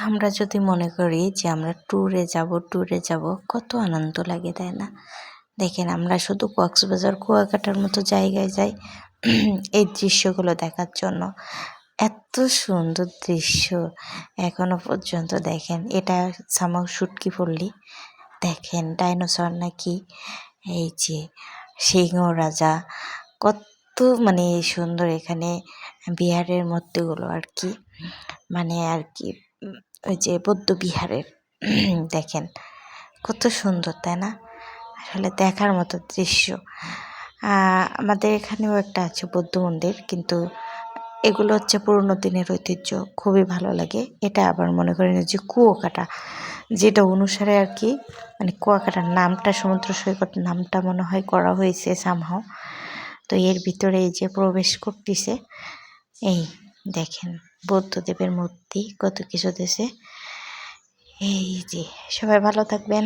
আমরা যদি মনে করি যে আমরা ট্যুরে যাব কত আনন্দ লাগে, তাই না? দেখেন আমরা শুধু কক্সবাজার কুয়াকাটার মতো জায়গায় যাই এই দৃশ্যগুলো দেখার জন্য। এত সুন্দর দৃশ্য এখনো পর্যন্ত। দেখেন এটা সামাও শুটকি পল্লী, দেখেন ডাইনোসর নাকি, এই যে সিংহ রাজা, কত মানে সুন্দর এখানে বিহারের মধ্যেগুলো আর কি, মানে আর কি ওই যে বৌদ্ধ বিহারের দেখেন কত সুন্দর, তাই না? আসলে দেখার মতো দৃশ্য। আমাদের এখানেও একটা আছে বৌদ্ধ মন্দির, কিন্তু এগুলো হচ্ছে পুরনো দিনের ঐতিহ্য, খুবই ভালো লাগে। এটা আবার মনে করেন যে কুয়াকাটা, যেটা অনুসারে আর কি, মানে কুয়াকাটার নামটা সমুদ্র সৈকত নামটা মনে হয় করা হয়েছে সামহাও। তো এর ভিতরে এই যে প্রবেশ করতেছে, এই দেখেন বৌদ্ধদেবের মূর্তি, কত কিছু দেশে। এই যে সবাই ভালো থাকবেন।